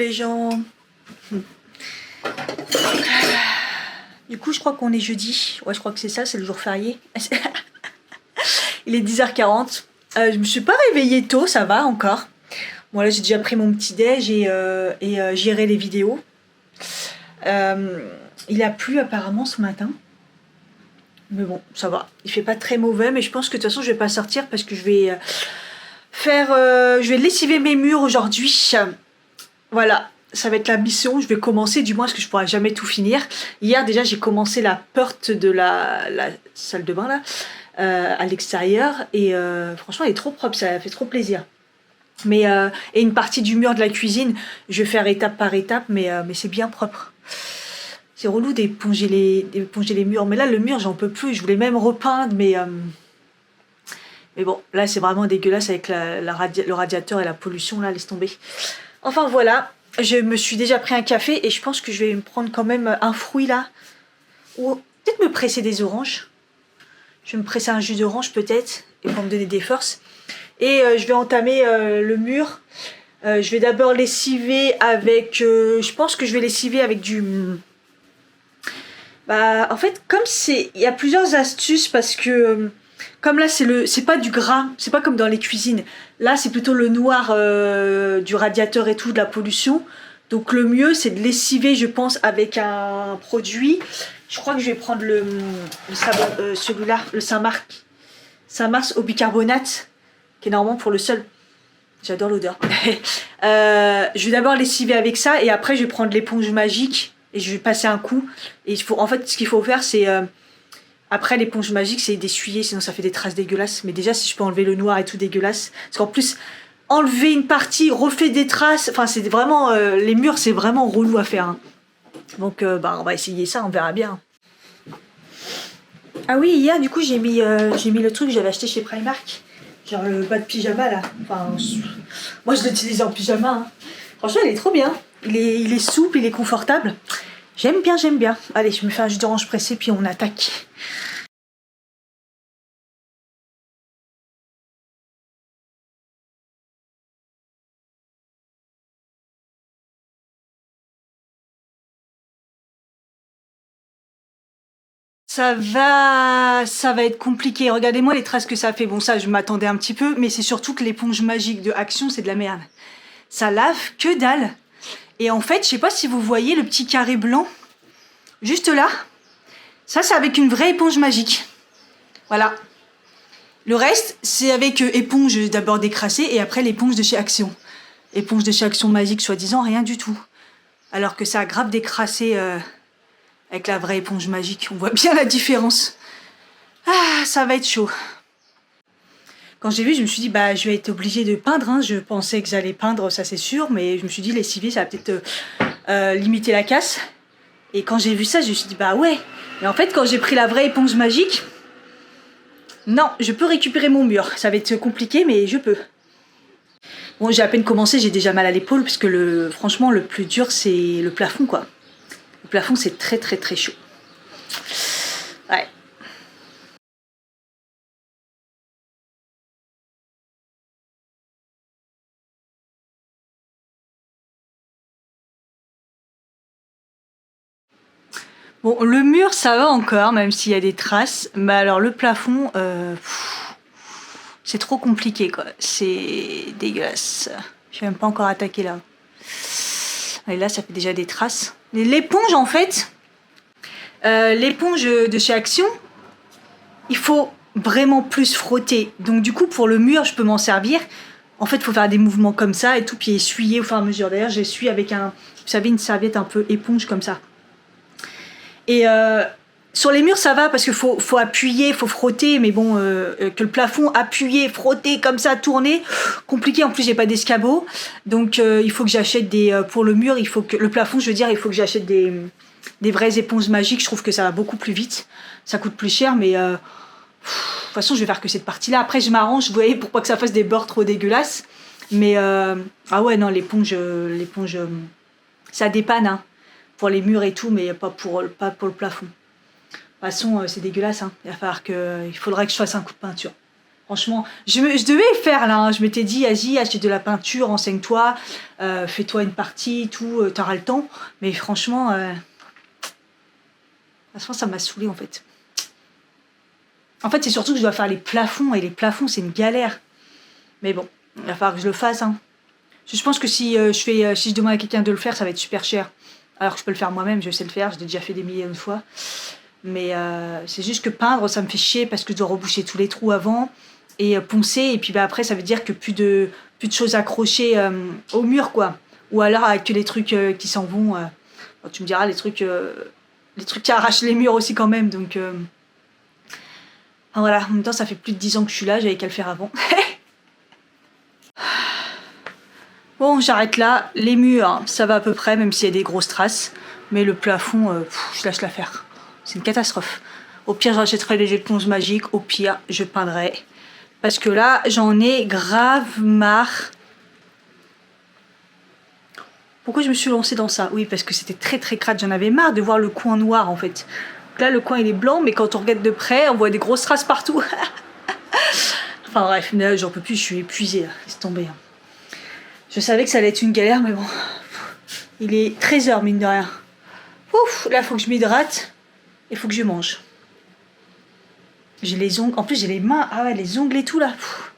les gens. Du coup, je crois qu'on est jeudi. Ouais, je crois que c'est ça, c'est le jour férié. Il est 10h40. Je me suis pas réveillée tôt, ça va encore. Bon, là, j'ai déjà pris mon petit déj et géré les vidéos. Il a plu apparemment ce matin. Mais bon, ça va. Il fait pas très mauvais, mais je pense que de toute façon, je vais pas sortir parce que je vais je vais lessiver mes murs aujourd'hui. Voilà, ça va être la mission. Je vais commencer, du moins, parce que je pourrai jamais tout finir. Hier, déjà, j'ai commencé la porte de la salle de bain, là, à l'extérieur. Et franchement, elle est trop propre, ça fait trop plaisir. Mais, et une partie du mur de la cuisine, je vais faire étape par étape, mais c'est bien propre. C'est relou d'éponger les murs. Mais là, le mur, j'en peux plus. Je voulais même repeindre, mais bon, là, c'est vraiment dégueulasse avec le radiateur et la pollution, là, laisse tomber. Enfin, voilà. Je me suis déjà pris un café et je pense que je vais me prendre quand même un fruit, là. Ou peut-être me presser des oranges. Je vais me presser un jus d'orange, peut-être, et pour me donner des forces. Et je vais entamer le mur. Je vais d'abord lessiver avec... je pense que je vais lessiver avec du... Bah, en fait, comme c'est... Il y a plusieurs astuces parce que... Comme là, c'est pas du gras, c'est pas comme dans les cuisines. Là, c'est plutôt le noir du radiateur et tout, de la pollution. Donc le mieux, c'est de lessiver, je pense, avec un produit. Je crois que je vais prendre celui-là, le Saint-Marc. Saint-Marc au bicarbonate, qui est normalement pour le seul. J'adore l'odeur. Je vais d'abord lessiver avec ça et après, je vais prendre l'éponge magique et je vais passer un coup. Et en fait, ce qu'il faut faire, c'est... Après, l'éponge magique, c'est d'essuyer, sinon ça fait des traces dégueulasses. Mais déjà, si je peux enlever le noir et tout dégueulasse. Parce qu'en plus, enlever une partie, refait des traces. Enfin, c'est vraiment... les murs, c'est vraiment relou à faire. Hein. Donc, on va essayer ça, on verra bien. Ah oui, hier, du coup, j'ai mis le truc que j'avais acheté chez Primark. Genre le bas de pyjama, là. Enfin, moi, je l'utilise en pyjama. Hein. Franchement, il est trop bien. Il est souple, il est confortable. J'aime bien, j'aime bien. Allez, je me fais un jus d'orange pressé, puis on attaque. Ça va être compliqué. Regardez-moi les traces que ça fait. Bon, ça, je m'attendais un petit peu, mais c'est surtout que l'éponge magique de Action, c'est de la merde. Ça lave que dalle. Et en fait, je sais pas si vous voyez le petit carré blanc, juste là. Ça, c'est avec une vraie éponge magique. Voilà. Le reste, c'est avec éponge d'abord décrassée et après l'éponge de chez Action. Éponge de chez Action magique, soi-disant, rien du tout. Alors que ça a grave décrassé avec la vraie éponge magique. On voit bien la différence. Ah, ça va être chaud. Quand j'ai vu, je me suis dit, bah, je vais être obligée de peindre. Hein. Je pensais que j'allais peindre, ça c'est sûr, mais je me suis dit, lessiver, ça va peut-être limiter la casse. Et quand j'ai vu ça, je me suis dit, bah ouais. Et en fait, quand j'ai pris la vraie éponge magique, non, je peux récupérer mon mur. Ça va être compliqué, mais je peux. Bon, j'ai à peine commencé, j'ai déjà mal à l'épaule, parce que franchement, le plus dur, c'est le plafond, quoi. Le plafond, c'est très, très, très chaud. Ouais. Bon, le mur, ça va encore, même s'il y a des traces. Mais alors, le plafond, c'est trop compliqué, quoi. C'est dégueulasse. Je n'ai même pas encore attaqué là. Et là, ça fait déjà des traces. L'éponge, en fait, l'éponge de chez Action, il faut vraiment plus frotter. Donc, du coup, pour le mur, je peux m'en servir. En fait, il faut faire des mouvements comme ça et tout, puis essuyer au fur et à mesure. D'ailleurs, j'essuie avec vous savez, une serviette un peu éponge comme ça. Et sur les murs, ça va parce qu'il faut appuyer, il faut frotter, mais bon, que le plafond appuyer, frotter comme ça, tourner, compliqué. En plus, j'ai pas d'escabeau, donc il faut que j'achète pour le mur, le plafond, je veux dire, il faut que j'achète des vraies éponges magiques. Je trouve que ça va beaucoup plus vite, ça coûte plus cher, mais de toute façon, je vais faire que cette partie-là. Après, je m'arrange, vous voyez, pour pas que ça fasse des bords trop dégueulasses. Mais ah ouais, non, l'éponge, ça dépanne. Hein. Pour les murs et tout, mais pas pour le plafond. De toute façon, c'est dégueulasse. Hein. Il faudra que je fasse un coup de peinture. Franchement, je devais le faire là, hein. Je m'étais dit, vas-y, achète de la peinture, renseigne-toi, fais-toi une partie, tout, t'auras le temps. Mais franchement, ça m'a saoulée en fait. En fait, c'est surtout que je dois faire les plafonds, et les plafonds, c'est une galère. Mais bon, il va falloir que je le fasse. Hein. Je pense que si je demande à quelqu'un de le faire, ça va être super cher. Alors que je peux le faire moi-même, je sais le faire, je l'ai déjà fait des milliers de fois. Mais c'est juste que peindre, ça me fait chier parce que je dois reboucher tous les trous avant. Et poncer, et puis après ça veut dire que plus de choses accrochées au mur quoi, ou alors avec que les trucs qui s'en vont, tu me diras les trucs qui arrachent les murs aussi quand même, donc voilà, en même temps ça fait plus de 10 ans que je suis là, j'avais qu'à le faire avant. Bon, j'arrête là, les murs ça va à peu près même s'il y a des grosses traces, mais le plafond je lâche l'affaire, c'est une catastrophe. Au pire j'achèterai des éponges magiques, au pire je peindrai. Parce que là, j'en ai grave marre. Pourquoi je me suis lancée dans ça? Oui, parce que c'était très très crade. J'en avais marre de voir le coin noir en fait. Donc là, le coin il est blanc, mais quand on regarde de près, on voit des grosses traces partout. Enfin bref, là, j'en peux plus, je suis épuisée là. Laisse tomber. Je savais que ça allait être une galère, mais bon. Il est 13h, mine de rien. Ouf, là, faut que je m'hydrate. Et faut que je mange. J'ai les ongles, en plus j'ai les mains, ah ouais, les ongles et tout là. Pff,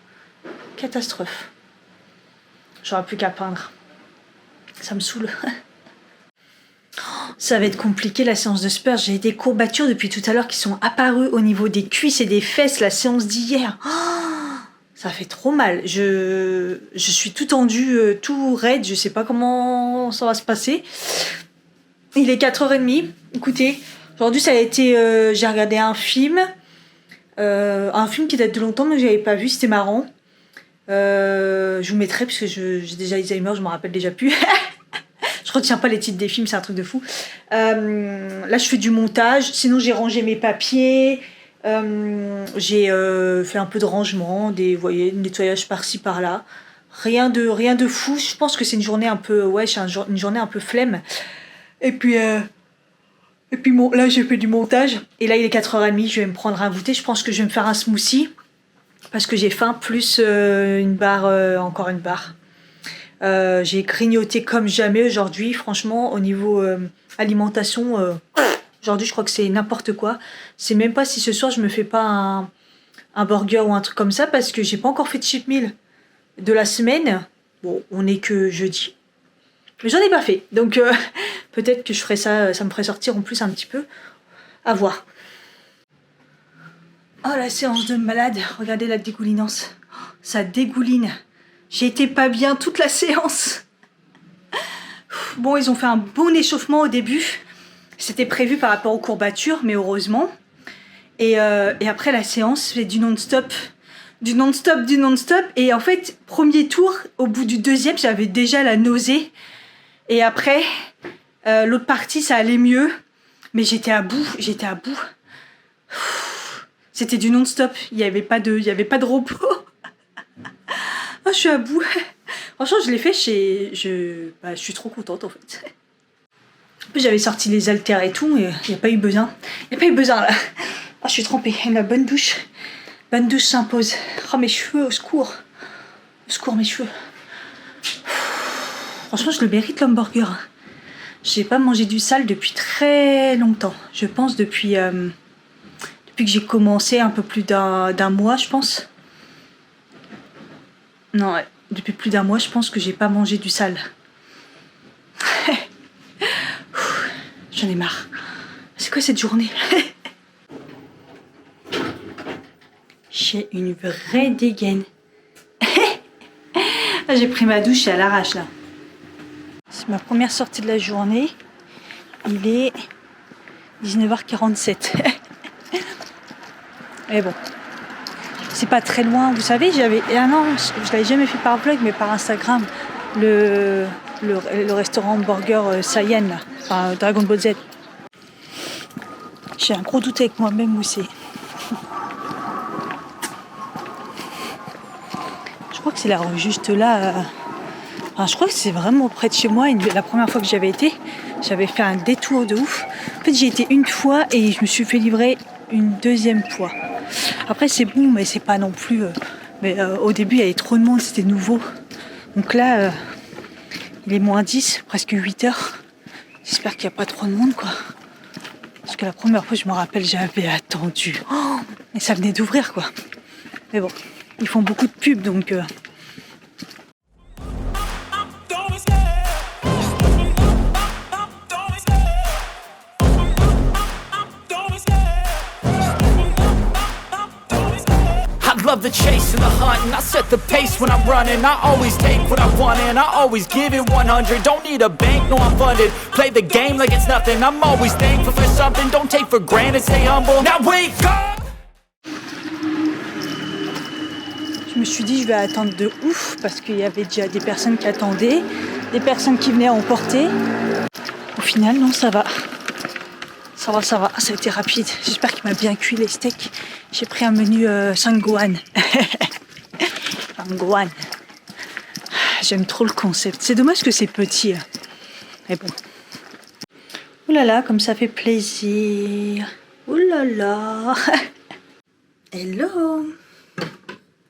catastrophe. J'aurai plus qu'à peindre. Ça me saoule. Ça va être compliqué la séance de sport. J'ai des courbatures depuis tout à l'heure qui sont apparues au niveau des cuisses et des fesses, la séance d'hier. Ça fait trop mal. Je suis tout tendue, tout raide, je sais pas comment ça va se passer. Il est 4h30. Écoutez, aujourd'hui ça a été. J'ai regardé un film qui date de longtemps mais que j'avais pas vu, c'était marrant. Je vous mettrai parce que j'ai déjà Alzheimer, je m'en rappelle déjà plus. Je retiens pas les titres des films, c'est un truc de fou. Là je fais du montage, sinon j'ai rangé mes papiers, j'ai fait un peu de rangement, vous voyez, nettoyage par-ci par-là. Rien de fou, je pense que c'est une journée un peu, une journée un peu flemme. Et puis bon, là j'ai fait du montage et là il est 4h30, je vais me prendre un goûter, je pense que je vais me faire un smoothie parce que j'ai faim, plus une barre, encore une barre. J'ai grignoté comme jamais aujourd'hui, franchement au niveau alimentation, aujourd'hui je crois que c'est n'importe quoi. C'est même pas si ce soir je me fais pas un burger ou un truc comme ça parce que j'ai pas encore fait de cheat meal de la semaine. Bon, on est que jeudi. Mais j'en ai pas fait, donc peut-être que je ferai ça, ça me ferait sortir en plus un petit peu. À voir. Oh la séance de malade, regardez la dégoulinance. Ça dégouline. J'ai été pas bien toute la séance. Bon, ils ont fait un bon échauffement au début. C'était prévu par rapport aux courbatures, mais heureusement. Et après la séance, c'est du non-stop. Du non-stop. Et en fait, premier tour, au bout du deuxième, j'avais déjà la nausée. Et après, l'autre partie, ça allait mieux. Mais j'étais à bout. C'était du non-stop. Il n'y avait pas de repos. Oh, je suis à bout. Franchement, je l'ai fait je suis trop contente, en fait. En plus, j'avais sorti les haltères et tout, et il n'y a pas eu besoin. Là. Oh, je suis trempée. La bonne douche. Bonne douche s'impose. Oh, mes cheveux, au secours. Au secours, mes cheveux. Franchement, je le mérite, l'hamburger. J'ai pas mangé du sale depuis très longtemps. Je pense depuis que j'ai commencé, un peu plus d'un mois, je pense. Non, ouais, depuis plus d'un mois, je pense que j'ai pas mangé du sale. J'en ai marre. C'est quoi cette journée? J'ai une vraie dégaine. J'ai pris ma douche à l'arrache là. C'est ma première sortie de la journée. Il est 19h47. Mais bon, c'est pas très loin. Vous savez, non, je l'avais jamais fait par vlog, mais par Instagram, le restaurant burger Saiyan là, enfin Dragon Ball Z. J'ai un gros doute avec moi-même où c'est. Je crois que c'est la rue juste là. Enfin, je crois que c'est vraiment près de chez moi. La première fois que j'avais été, j'avais fait un détour de ouf. En fait, j'ai été une fois et je me suis fait livrer une deuxième fois. Après c'est bon, mais c'est pas non plus... au début il y avait trop de monde, c'était nouveau. Donc là, il est -10, presque 8 heures. J'espère qu'il n'y a pas trop de monde, quoi. Parce que la première fois, je me rappelle, j'avais attendu. Oh, et ça venait d'ouvrir, quoi. Mais bon, ils font beaucoup de pubs, donc... I love the chase and the hunt, and I set the pace when I'm running. I always take what I want and I always give it 100. Don't need a bank, no I'm funded. Play the game like it's nothing. I'm always thankful for something. Don't take for granted, stay humble. Now wake up! Je me suis dit, je vais attendre de ouf, parce qu'il y avait déjà des personnes qui attendaient, des personnes qui venaient à emporter. Au final, non, ça va. Ça va, ça a été rapide. J'espère qu'il m'a bien cuit les steaks. J'ai pris un menu Sangguan. Sangguan. J'aime trop le concept. C'est dommage que c'est petit. Mais bon. Ouh là là, comme ça fait plaisir. Ouh là là. Hello.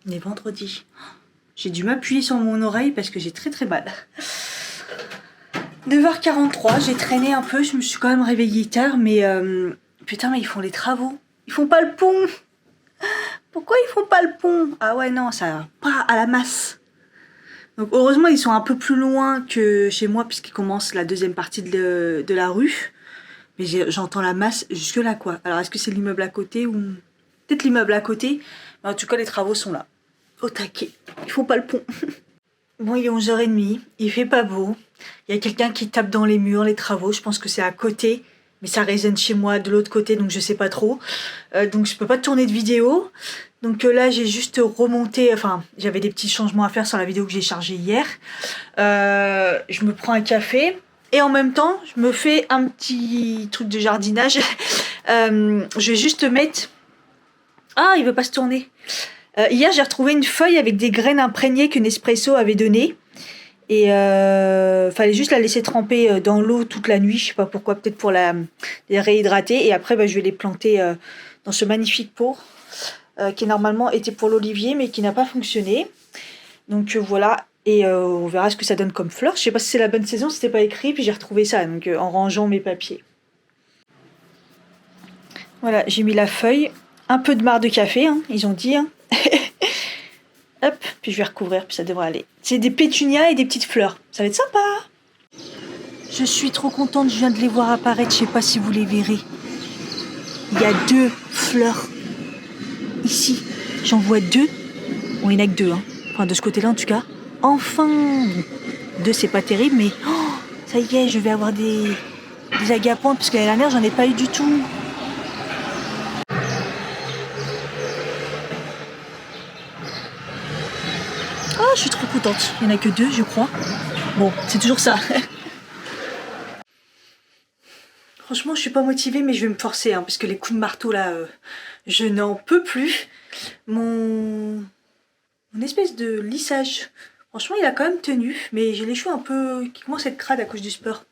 On est vendredi. J'ai dû m'appuyer sur mon oreille parce que j'ai très très mal. 9h43, j'ai traîné un peu, je me suis quand même réveillée tard, mais putain, mais ils font les travaux. Ils font pas le pont. Pourquoi ils font pas le pont? Ah ouais, non, ça va pas à la masse. Donc heureusement, ils sont un peu plus loin que chez moi, puisqu'ils commencent la deuxième partie de la rue. Mais j'entends la masse jusque là, quoi. Alors, est-ce que c'est l'immeuble à côté ou... Peut-être l'immeuble à côté. Mais en tout cas, les travaux sont là. Au taquet. Ils font pas le pont. Bon, il est 11h30, il fait pas beau. Il y a quelqu'un qui tape dans les murs, les travaux. Je pense que c'est à côté, mais ça résonne chez moi de l'autre côté, donc je sais pas trop. Donc je peux pas tourner de vidéo. Donc là, j'ai juste remonté, enfin, j'avais des petits changements à faire sur la vidéo que j'ai chargée hier. Je me prends un café et en même temps, je me fais un petit truc de jardinage. Je vais juste mettre... Ah, il veut pas se tourner. Hier, j'ai retrouvé une feuille avec des graines imprégnées que Nespresso avait données. Et fallait juste la laisser tremper dans l'eau toute la nuit. Je sais pas pourquoi, peut-être pour les réhydrater. Et après, je vais les planter dans ce magnifique pot qui normalement était pour l'olivier, mais qui n'a pas fonctionné. Donc voilà. Et on verra ce que ça donne comme fleurs. Je sais pas si c'est la bonne saison, c'était pas écrit. Puis j'ai retrouvé ça donc, en rangeant mes papiers. Voilà, j'ai mis la feuille. Un peu de marc de café, hein, ils ont dit. Hein. Hop, puis je vais recouvrir, puis ça devrait aller. C'est des pétunias et des petites fleurs. Ça va être sympa. Je suis trop contente, je viens de les voir apparaître. Je sais pas si vous les verrez. Il y a 2 fleurs. Ici, j'en vois 2. Bon, il n'y en a que 2, hein. Enfin, de ce côté-là, en tout cas. Enfin 2, c'est pas terrible, mais... Oh, ça y est, je vais avoir des agapantes, parce que l'année dernière, j'en ai pas eu du tout. Oh, je suis trop contente. Il n'y en a que 2, je crois. Bon, c'est toujours ça. Franchement, je suis pas motivée, mais je vais me forcer, hein, parce que les coups de marteau, là, je n'en peux plus. Mon espèce de lissage, franchement, il a quand même tenu, mais j'ai les cheveux un peu... qui commencent à être crades à cause du sport.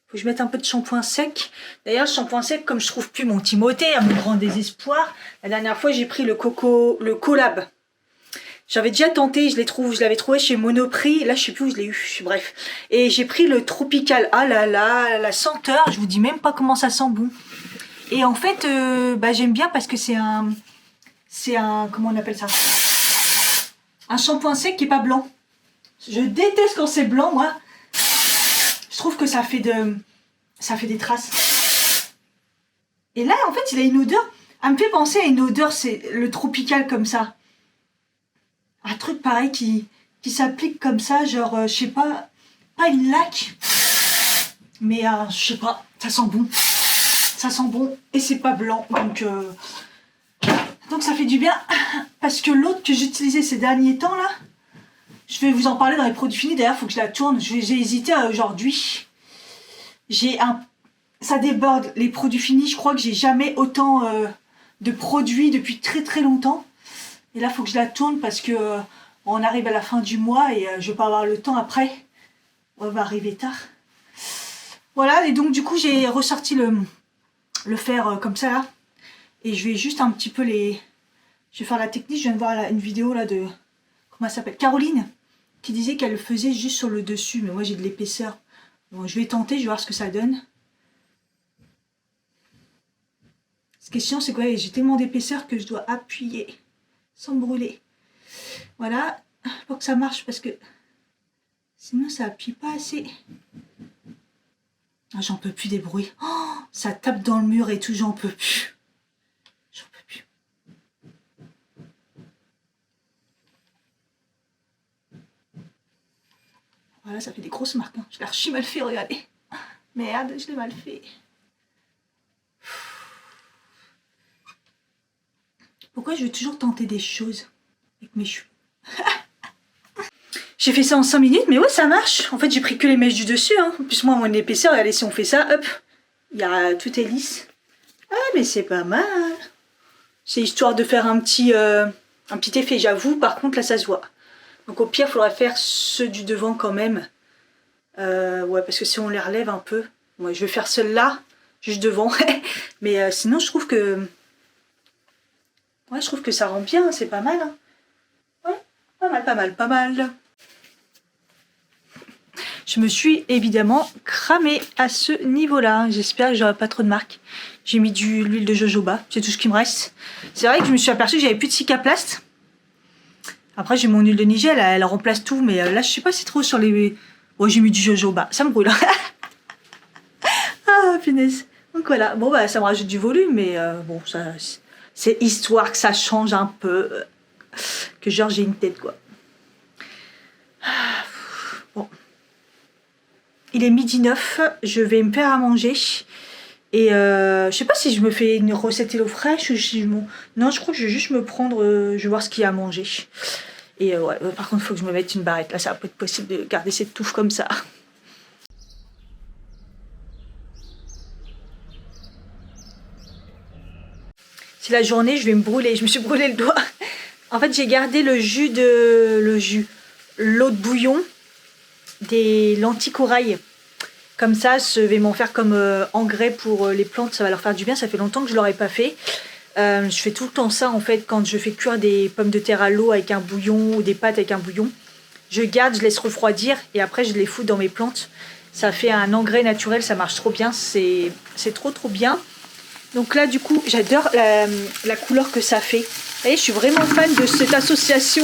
Faut que je mette un peu de shampoing sec. D'ailleurs, le shampoing sec, comme je trouve plus mon Timothée, à mon grand désespoir, la dernière fois, j'ai pris le Collab. J'avais déjà tenté, je l'avais trouvé chez Monoprix, là je sais plus où je l'ai eu, bref. Et j'ai pris le Tropical, ah là là, la senteur, je vous dis même pas comment ça sent bon. Et en fait, j'aime bien parce que c'est un, comment on appelle ça? Un shampoing sec qui est pas blanc. Je déteste quand c'est blanc, moi. Je trouve que ça fait des traces. Et là, en fait, il a une odeur, elle me fait penser à une odeur, c'est le Tropical comme ça. Un truc pareil qui s'applique comme ça, genre, je sais pas une laque, mais je sais pas, ça sent bon. Ça sent bon et c'est pas blanc, donc ça fait du bien. Parce que l'autre que j'utilisais ces derniers temps là, je vais vous en parler dans les produits finis, d'ailleurs il faut que je la tourne, j'ai hésité aujourd'hui. Ça déborde, les produits finis, je crois que j'ai jamais autant de produits depuis très très longtemps. Et là, il faut que je la tourne parce que on arrive à la fin du mois et je vais pas avoir le temps après. On va arriver tard. Voilà, et donc du coup, j'ai ressorti le fer comme ça là. Et je vais juste un petit peu les... Je vais faire la technique, je viens de voir là, une vidéo là de... Comment elle s'appelle? Caroline, qui disait qu'elle le faisait juste sur le dessus, mais moi j'ai de l'épaisseur. Bon, je vais tenter, je vais voir ce que ça donne. Ce qui est chiant, c'est que ouais, j'ai tellement d'épaisseur que je dois appuyer sans me brûler. Voilà, pour que ça marche, parce que sinon ça appuie pas assez. Ah, j'en peux plus des bruits. Oh, ça tape dans le mur et tout, j'en peux plus. J'en peux plus. Voilà, ça fait des grosses marques. Hein. Je l'ai archi mal fait, regardez. Merde, je l'ai mal fait. Pourquoi je veux toujours tenter des choses avec mes cheveux? J'ai fait ça en 5 minutes, mais ouais, ça marche. En fait, j'ai pris que les mèches du dessus. Hein. En plus, moi, mon épaisseur, regardez, si on fait ça, hop, tout est lisse. Ah, mais c'est pas mal. C'est histoire de faire un petit effet, j'avoue. Par contre, là, ça se voit. Donc, au pire, il faudrait faire ceux du devant quand même. Ouais, parce que si on les relève un peu... Ouais, je vais faire ceux-là, juste devant. Mais sinon, je trouve que... Ouais, je trouve que ça rend bien, c'est pas mal. Hein. Ouais, pas mal, pas mal, pas mal. Je me suis évidemment cramée à ce niveau-là. J'espère que j'aurai pas trop de marques. J'ai mis de l'huile de jojoba, c'est tout ce qui me reste. C'est vrai que je me suis aperçue que j'avais plus de cicaplast. Après, j'ai mon huile de Nigel, elle remplace tout. Mais là, je sais pas si trop sur les... Ouais, j'ai mis du jojoba, ça me brûle. Ah, punaise. Donc voilà, bon, bah, ça me rajoute du volume, mais bon, ça... C'est histoire que ça change un peu, que genre j'ai une tête quoi. Bon. Il est 12h09, je vais me faire à manger. Et je sais pas si je me fais une recette Hello Fresh ou si je... Non, je crois que je vais juste me prendre, je vais voir ce qu'il y a à manger. Et ouais, par contre, il faut que je me mette une barrette. Là, ça va pas être possible de garder cette touffe comme ça. C'est la journée, je vais me brûler. Je me suis brûlé le doigt. En fait, j'ai gardé l'eau de bouillon des lentilles corail. Comme ça, je vais m'en faire comme engrais pour les plantes. Ça va leur faire du bien. Ça fait longtemps que je ne l'aurais pas fait. Je fais tout le temps ça, en fait, quand je fais cuire des pommes de terre à l'eau avec un bouillon ou des pâtes avec un bouillon. Je garde, je laisse refroidir et après, je les fous dans mes plantes. Ça fait un engrais naturel. Ça marche trop bien. C'est trop, trop bien. Donc là, du coup, j'adore la couleur que ça fait. Vous voyez, je suis vraiment fan de cette association.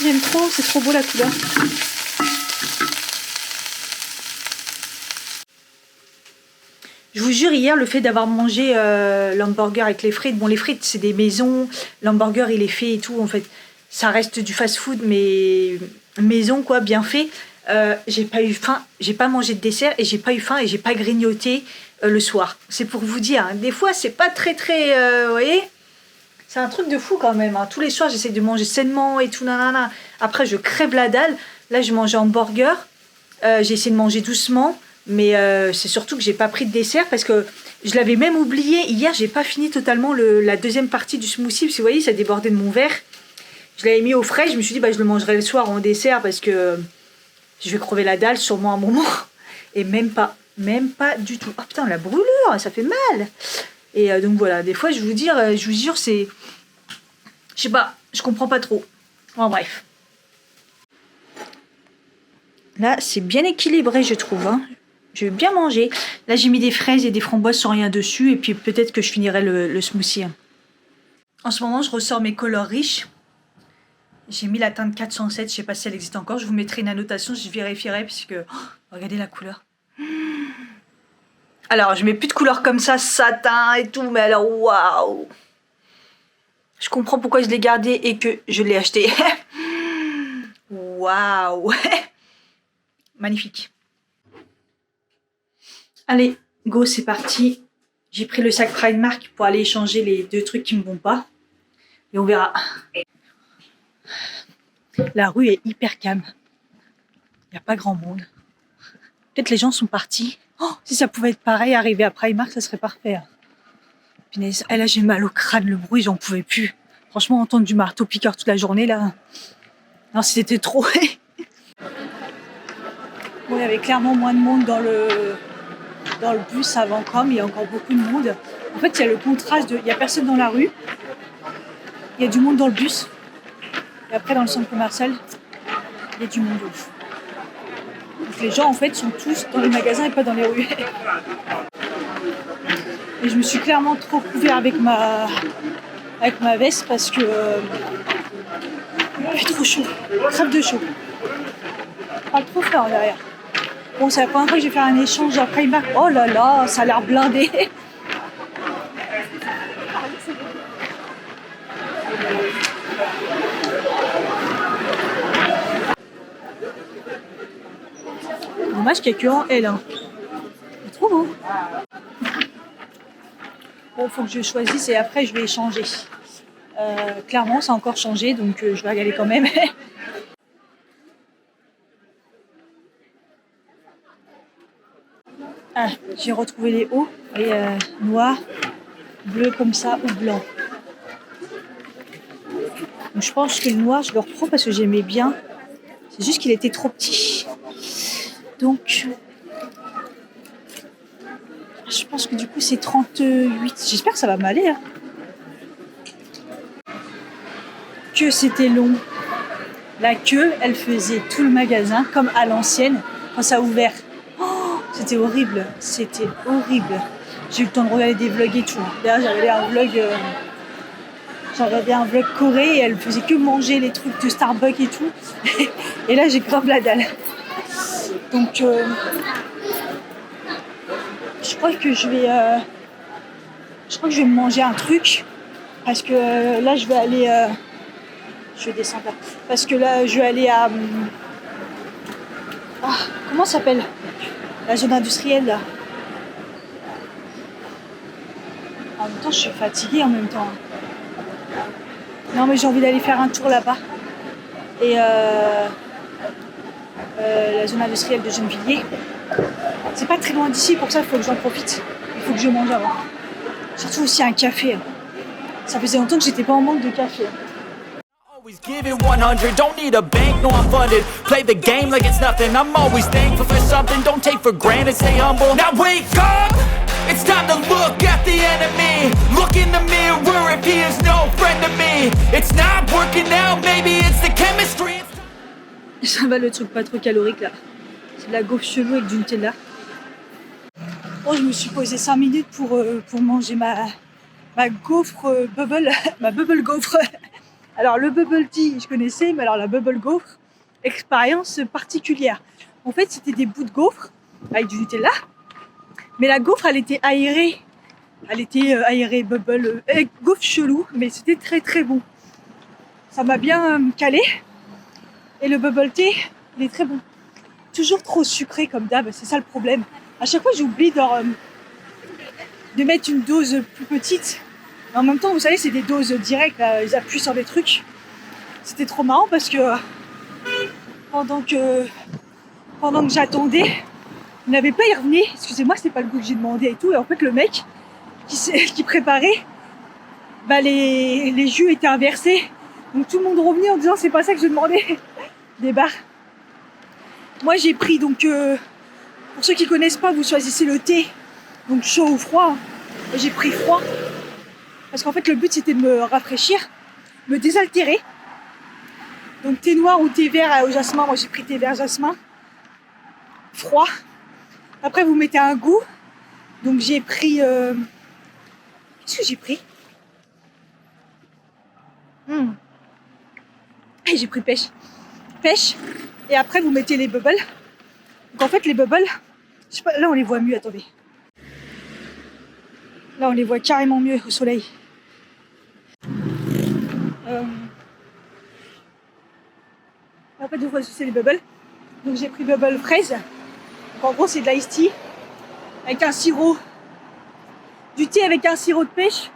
J'aime trop, c'est trop beau la couleur. Je vous jure, hier, le fait d'avoir mangé l'hamburger avec les frites. Bon, les frites, c'est des maisons. L'hamburger, il est fait et tout. En fait, ça reste du fast-food, mais maison, quoi, bien fait. J'ai pas eu faim, j'ai pas mangé de dessert et j'ai pas eu faim et j'ai pas grignoté le soir. C'est pour vous dire, hein. Des fois c'est pas très vous voyez, c'est un truc de fou quand même. Hein. Tous les soirs j'essaie de manger sainement et tout, nanana. Après je crève la dalle. Là je mange un hamburger. J'ai essayé de manger doucement, mais c'est surtout que j'ai pas pris de dessert parce que je l'avais même oublié. Hier j'ai pas fini totalement la deuxième partie du smoothie parce que vous voyez ça débordait de mon verre. Je l'avais mis au frais. Je me suis dit bah je le mangerai le soir en dessert parce que je vais crever la dalle sûrement un moment. Et même pas du tout. Oh putain, la brûlure, ça fait mal. Et donc voilà, des fois, je vous jure, c'est... Je sais pas, je comprends pas trop. Bon, bref. Là, c'est bien équilibré, je trouve. Hein. Je vais bien manger. Là, j'ai mis des fraises et des framboises sans rien dessus. Et puis peut-être que je finirai le smoothie. En ce moment, je ressors mes colors riches. J'ai mis la teinte 407, je sais pas si elle existe encore. Je vous mettrai une annotation, je vérifierai puisque... Oh, regardez la couleur. Alors, je mets plus de couleurs comme ça, satin et tout, mais alors, waouh! Je comprends pourquoi je l'ai gardé et que je l'ai acheté. Waouh! Magnifique. Allez, go, c'est parti. J'ai pris le sac Primark pour aller échanger les 2 trucs qui me vont pas. Et on verra. La rue est hyper calme. Il n'y a pas grand monde. Peut-être les gens sont partis. Oh, si ça pouvait être pareil, arriver à Primark, ça serait parfait. Punaise, là j'ai mal au crâne, le bruit, j'en pouvais plus. Franchement, entendre du marteau-piqueur toute la journée, là... Non, c'était trop. Bon, il y avait clairement moins de monde dans dans le bus avant comme il y a encore beaucoup de monde. En fait, il y a le contraste il y a personne dans la rue, il y a du monde dans le bus, et après dans le centre commercial, il y a du monde ouf. Donc les gens en fait sont tous dans les magasins et pas dans les rues. Et je me suis clairement trop couvert avec ma veste parce que il fait trop chaud, crève de chaud. Pas trop frais en derrière. Bon, c'est la première fois que je vais faire un échange à Primark. Oh là là, ça a l'air blindé. Dommage qu'il n'y ait que en L1. C'est trop beau. Bon, faut que je choisisse et après je vais échanger. Clairement, ça a encore changé, donc je vais regarder quand même. Ah, j'ai retrouvé les hauts, et noirs, bleus comme ça ou blanc. Donc je pense que le noir, je le reprends parce que j'aimais bien. C'est juste qu'il était trop petit. Donc, je pense que du coup c'est 38. J'espère que ça va m'aller. Hein. Que c'était long. La queue, elle faisait tout le magasin, comme à l'ancienne, quand ça a ouvert. Oh, c'était horrible. C'était horrible. J'ai eu le temps de regarder des vlogs et tout. D'ailleurs, j'ai regardé un vlog Corée et elle faisait que manger les trucs de Starbucks et tout. Et là, j'ai grave la dalle. Donc, je crois que je vais me manger un truc parce que là, je vais aller. Je vais descendre là. Parce que là, je vais aller à. Comment ça s'appelle? La zone industrielle là. En même temps, je suis fatiguée en même temps. Non, mais j'ai envie d'aller faire un tour là-bas. Et la zone industrielle de Gennevilliers. C'est pas très loin d'ici, pour ça il faut que j'en profite. Il faut que je mange avant. Surtout aussi un café. Ça faisait longtemps que j'étais pas en manque de café. Always giving 100, don't need a bank, no I'm funded. Play the game like it's nothing, I'm always thankful for something. Don't take for granted, stay humble. Now wake up, it's time to look at the enemy. Look in the mirror if he is no friend to me. It's not working out, maybe it's the chemistry. Ça va le truc pas trop calorique là. C'est de la gaufre chelou avec du Nutella. Bon, je me suis posé 5 minutes pour manger ma gaufre bubble, ma bubble gaufre. Alors le bubble tea, je connaissais, mais alors la bubble gaufre, expérience particulière. En fait, c'était des bouts de gaufre avec du Nutella, mais la gaufre, elle était aérée. Elle était aérée, bubble, gaufre chelou, mais c'était très très bon. Ça m'a bien calé. Et le bubble tea, il est très bon. Toujours trop sucré comme d'hab, c'est ça le problème. À chaque fois, j'oublie de mettre une dose plus petite. Mais en même temps, vous savez, c'est des doses directes, là, ils appuient sur des trucs. C'était trop marrant parce que pendant que j'attendais, il n'avait pas y revenu. Excusez-moi, c'est pas le goût que j'ai demandé et tout. Et en fait, le mec qui préparait, les jus étaient inversés. Donc tout le monde revenait en disant c'est pas ça que je demandais. Des barres. Moi, j'ai pris donc, pour ceux qui connaissent pas, vous choisissez le thé, donc chaud ou froid. J'ai pris froid. Parce qu'en fait, le but, c'était de me rafraîchir, me désaltérer. Donc, thé noir ou thé vert au jasmin. Moi, j'ai pris thé vert jasmin. Froid. Après, vous mettez un goût. Donc, j'ai pris... Qu'est-ce que j'ai pris J'ai pris pêche. Pêche. Et après, vous mettez les bubbles. Donc, en fait, les bubbles... Je sais pas, là, on les voit mieux. Attendez. Là, on les voit carrément mieux au soleil. En fait, vous choisissez les bubbles. Donc, j'ai pris bubble fraise. Donc, en gros, c'est de l'ice tea avec un sirop. Du thé avec un sirop de pêche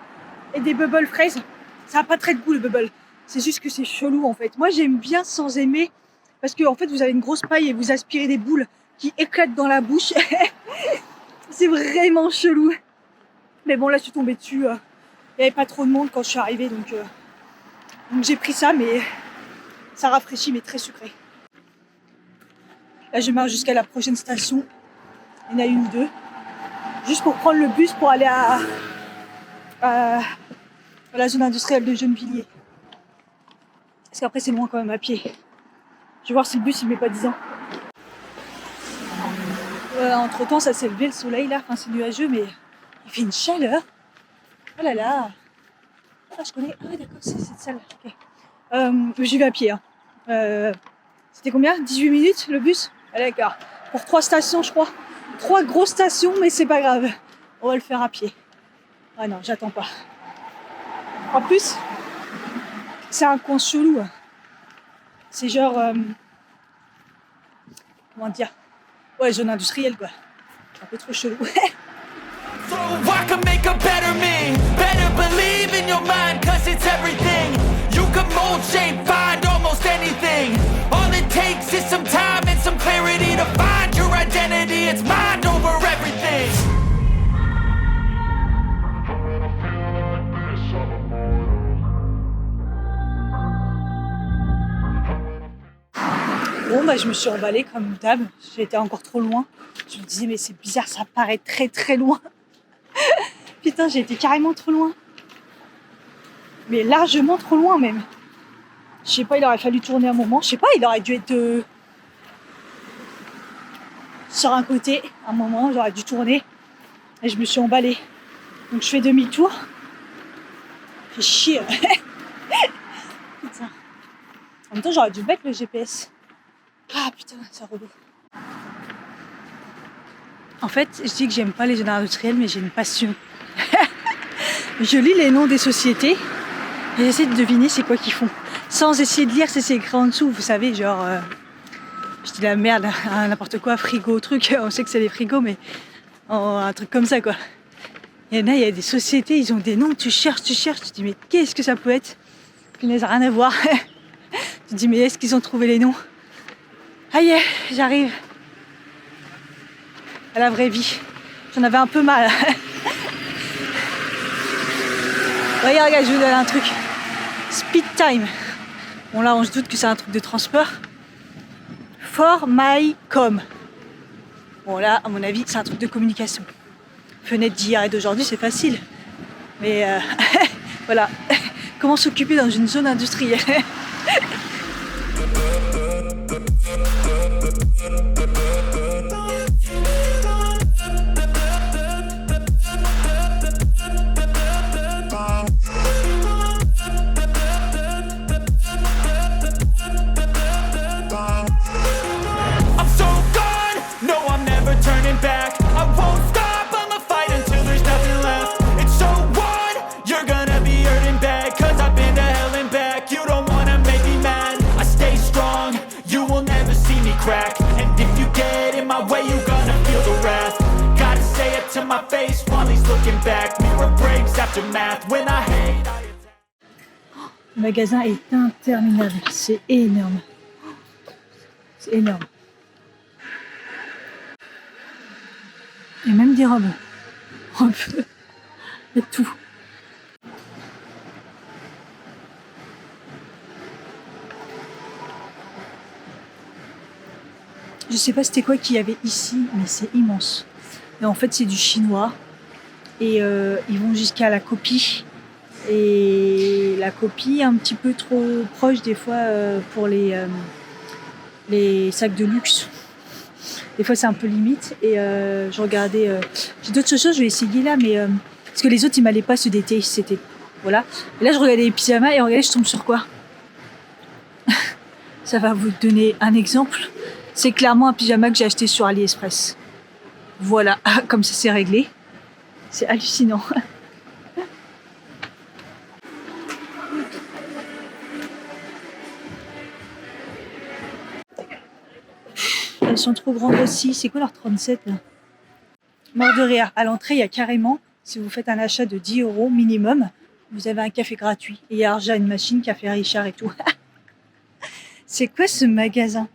et des bubbles fraises. Ça n'a pas très de goût, le bubble. C'est juste que c'est chelou, en fait. Moi, j'aime bien sans aimer. Parce que, en fait, vous avez une grosse paille et vous aspirez des boules qui éclatent dans la bouche. C'est vraiment chelou. Mais bon, là, je suis tombée dessus. Il n'y avait pas trop de monde quand je suis arrivée. Donc j'ai pris ça, mais ça rafraîchit, mais très sucré. Là, je marche jusqu'à la prochaine station. Il y en a une ou deux. juste pour prendre le bus pour aller à la zone industrielle de Gennevilliers. Parce qu'après c'est loin quand même à pied. Je vais voir si le bus il met pas 10 ans. Entre temps ça s'est levé le soleil là, enfin c'est nuageux mais il fait une chaleur. Oh là là. Ah je connais, ah d'accord c'est cette salle. Okay. J'y vais à pied. Hein. C'était combien? 18 minutes le bus? Ah d'accord. Pour 3 stations je crois. 3 grosses stations mais c'est pas grave. On va le faire à pied. Ah non j'attends pas. En plus, c'est un coin chelou. C'est genre... comment dire? Ouais, zone industrielle, quoi. Un peu trop chelou. So I can make a better me. Better believe in your mind, cause it's everything. You can mold, shape, find almost anything. All it takes is some time and some clarity to find your identity. It's mind over everything. Bon, bah, je me suis emballée comme d'hab. J'étais encore trop loin. Je me disais, mais c'est bizarre, ça paraît très très loin. Putain, j'ai été carrément trop loin. Mais largement trop loin même. Je sais pas, il aurait fallu tourner un moment. Je sais pas, il aurait dû être sur un côté. Un moment, j'aurais dû tourner. Et je me suis emballée. Donc je fais demi-tour. Fait chier. Putain. En même temps, j'aurais dû mettre le GPS. Ah putain, c'est relou. En fait, je dis que j'aime pas les zones industrielles, mais j'ai une passion. Je lis les noms des sociétés et j'essaie de deviner c'est quoi qu'ils font. Sans essayer de lire si c'est écrit en dessous, vous savez, genre... je dis la merde, hein, n'importe quoi, frigo, truc, on sait que c'est des frigos, mais un truc comme ça, quoi. Il y a des sociétés, ils ont des noms, tu cherches, tu dis mais qu'est-ce que ça peut être? Punaise, rien à voir. Tu dis mais est-ce qu'ils ont trouvé les noms? Ah yeah, j'arrive à la vraie vie. J'en avais un peu mal. Regarde, je vous donne un truc. Speed time. Bon là, on se doute que c'est un truc de transport. For my com. Bon là, à mon avis, c'est un truc de communication. Fenêtre d'hier et d'aujourd'hui, c'est facile. Mais voilà. Comment s'occuper dans une zone industrielle? Crack. And if you get in my way, you gonna feel the wrath. Gotta say it to my face while he's looking back. Mirror breaks after math. When I hate, I attack. Le magasin est interminable, c'est énorme. C'est énorme. Il y a même des robes. Un peu. Il y a tout. Je sais pas c'était quoi qu'il y avait ici, mais c'est immense. Et en fait, c'est du chinois. Et ils vont jusqu'à la copie. Et la copie, un petit peu trop proche des fois pour les sacs de luxe. Des fois, c'est un peu limite. Et je regardais... j'ai d'autres choses, je vais essayer là, mais... parce que les autres, ils m'allaient pas ce d'été. C'était... Voilà. Et là, je regardais les pyjamas et regardez, je tombe sur quoi? Ça va vous donner un exemple. C'est clairement un pyjama que j'ai acheté sur AliExpress. Voilà, comme ça c'est réglé. C'est hallucinant. Elles sont trop grandes aussi. C'est quoi leur 37 là? Mort de rire. À l'entrée, il y a carrément, si vous faites un achat de 10 € minimum, vous avez un café gratuit. Et il y a déjà une machine Café Richard et tout. C'est quoi ce magasin?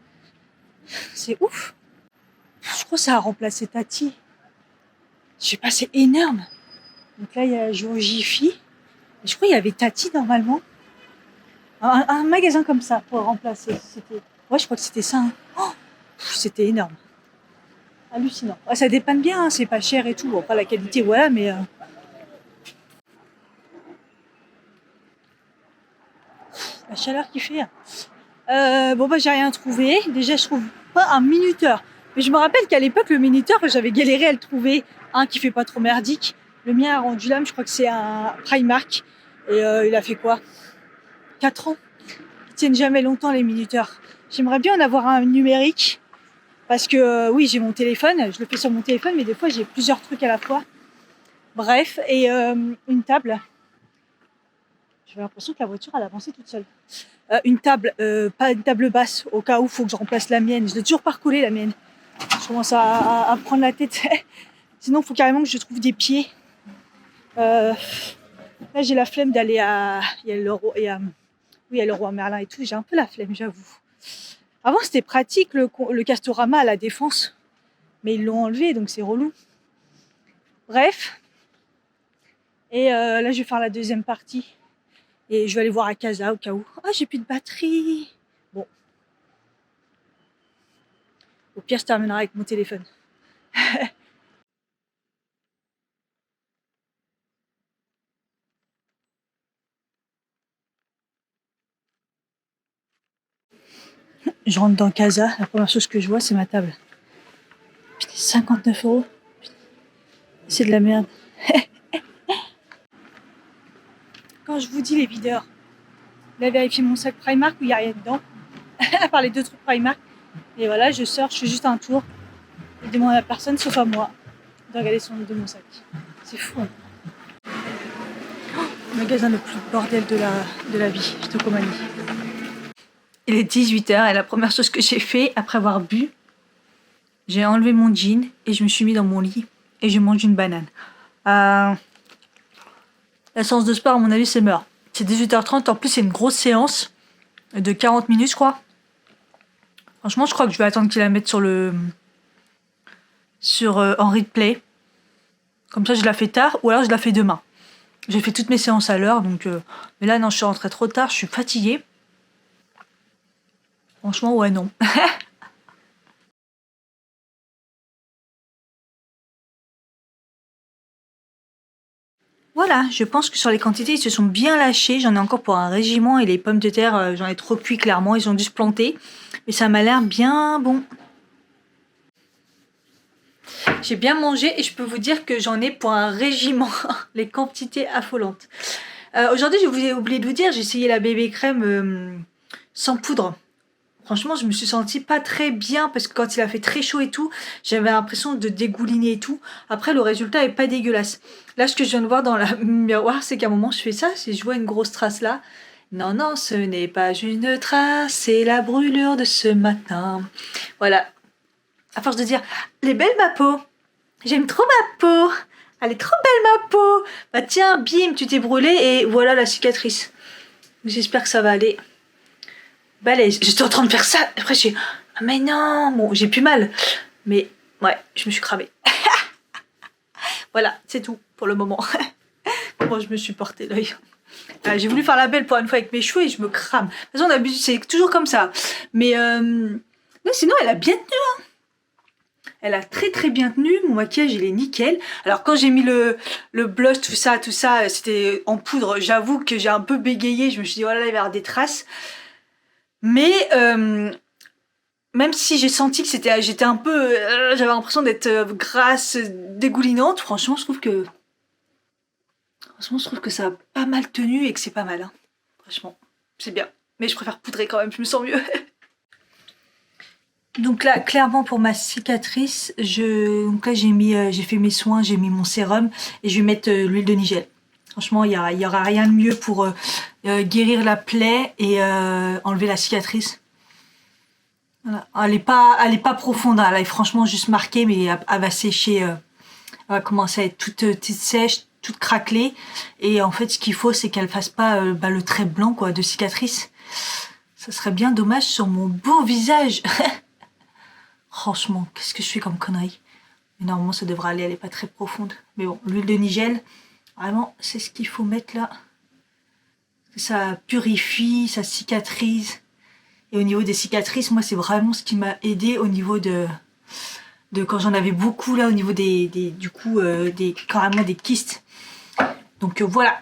C'est ouf. Je crois que ça a remplacé Tati. Je sais pas, c'est énorme. Donc là, il y a Jojifi. Je crois qu'il y avait Tati normalement. Un magasin comme ça pour remplacer. Ouais, je crois que c'était ça. Hein. Oh, c'était énorme. Hallucinant. Ouais, ça dépanne bien, hein, c'est pas cher et tout. Bon, pas la qualité, voilà, mais... La chaleur qu'il fait. Bon, bah, j'ai rien trouvé. Déjà, je trouve pas un minuteur. Mais je me rappelle qu'à l'époque, le minuteur, j'avais galéré à le trouver. Un qui fait pas trop merdique. Le mien a rendu l'âme, je crois que c'est un Primark. Et il a fait quoi 4 ans. Ils tiennent jamais longtemps, les minuteurs. J'aimerais bien en avoir un numérique. Parce que oui, j'ai mon téléphone. Je le fais sur mon téléphone, mais des fois, j'ai plusieurs trucs à la fois. Bref, et une table. J'ai l'impression que la voiture, elle a avancé toute seule. Une table, pas une table basse, au cas où il faut que je remplace la mienne. Je l'ai toujours pas recollée, la mienne. Je commence à prendre la tête. Sinon, il faut carrément que je trouve des pieds. Là, j'ai la flemme d'aller à... Il y a le roi Merlin et tout. J'ai un peu la flemme, j'avoue. Avant, c'était pratique, le Castorama à la Défense. Mais ils l'ont enlevé, donc c'est relou. Bref. Et là, je vais faire la deuxième partie. Et je vais aller voir à Casa au cas où. Ah, j'ai plus de batterie. Bon. Au pire, je terminerai avec mon téléphone. Je rentre dans Casa. La première chose que je vois, c'est ma table. Putain, 59 €. C'est de la merde. Quand je vous dis les videurs, là, vérifier mon sac Primark où il n'y a rien dedans. À part les 2 trucs Primark. Et voilà, je sors, je fais juste un tour. Et demande à personne, sauf à moi, de regarder de mon sac. C'est fou. Hein. Le magasin le plus bordel de la vie, je te commande. Il est 18h et la première chose que j'ai fait après avoir bu, j'ai enlevé mon jean et je me suis mis dans mon lit et je mange une banane. La séance de sport, à mon avis, c'est mort. C'est 18h30, en plus c'est une grosse séance de 40 minutes, je crois. Franchement, je crois que je vais attendre qu'il la mette sur en replay. Comme ça, je la fais tard ou alors je la fais demain. J'ai fait toutes mes séances à l'heure, donc... Mais là, non, je suis rentrée trop tard, je suis fatiguée. Franchement, ouais, non. Voilà, je pense que sur les quantités, ils se sont bien lâchés. J'en ai encore pour un régiment et les pommes de terre, j'en ai trop cuit clairement. Ils ont dû se planter. Mais ça m'a l'air bien bon. J'ai bien mangé et je peux vous dire que j'en ai pour un régiment. Les quantités affolantes. Aujourd'hui, je vous ai oublié de vous dire, j'ai essayé la bébé crème sans poudre. Franchement, je me suis sentie pas très bien parce que quand il a fait très chaud et tout, j'avais l'impression de dégouliner et tout. Après, le résultat est pas dégueulasse. Là, ce que je viens de voir dans la miroir, c'est qu'à un moment, je fais ça, c'est je vois une grosse trace là. Non, non, ce n'est pas une trace, c'est la brûlure de ce matin. Voilà. À force de dire, elle est belle ma peau. J'aime trop ma peau. Elle est trop belle ma peau. Bah tiens, bim, tu t'es brûlé et voilà la cicatrice. J'espère que ça va aller. Balèze. J'étais en train de faire ça. Après, j'ai ah, mais non, bon, j'ai plus mal. Mais ouais, je me suis cramée. Voilà, c'est tout pour le moment. Comment je me suis porté l'œil. J'ai voulu faire la belle pour une fois avec mes cheveux et je me crame. De toute façon, d'habitude, c'est toujours comme ça. Mais sinon, elle a bien tenu. Hein. Elle a très très bien tenu. Mon maquillage, il est nickel. Alors, quand j'ai mis le blush, tout ça, c'était en poudre. J'avoue que j'ai un peu bégayé. Je me suis dit, oh là là, il va y avoir des traces. Mais même si j'ai senti que j'étais un peu, j'avais l'impression d'être grasse, dégoulinante. Franchement, je trouve que ça a pas mal tenu et que c'est pas mal. Hein. Franchement, c'est bien. Mais je préfère poudrer quand même. Je me sens mieux. Donc là, clairement pour ma cicatrice, donc là j'ai fait mes soins, j'ai mis mon sérum et je vais mettre l'huile de nigel. Franchement, il y aura rien de mieux pour guérir la plaie et enlever la cicatrice. Voilà. Elle est pas profonde, hein. Elle est franchement juste marquée, mais elle va sécher. Elle va commencer à être toute sèche, toute craquelée. Et en fait, ce qu'il faut, c'est qu'elle fasse pas le trait blanc quoi de cicatrice. Ça serait bien dommage sur mon beau visage. Franchement, qu'est-ce que je fais comme connerie. Mais normalement, ça devrait aller. Elle est pas très profonde. Mais bon, l'huile de nigel. Vraiment, c'est ce qu'il faut mettre là. Ça purifie, ça cicatrise. Et au niveau des cicatrices, moi, c'est vraiment ce qui m'a aidé au niveau de de quand j'en avais beaucoup là au niveau carrément des kystes. Donc voilà,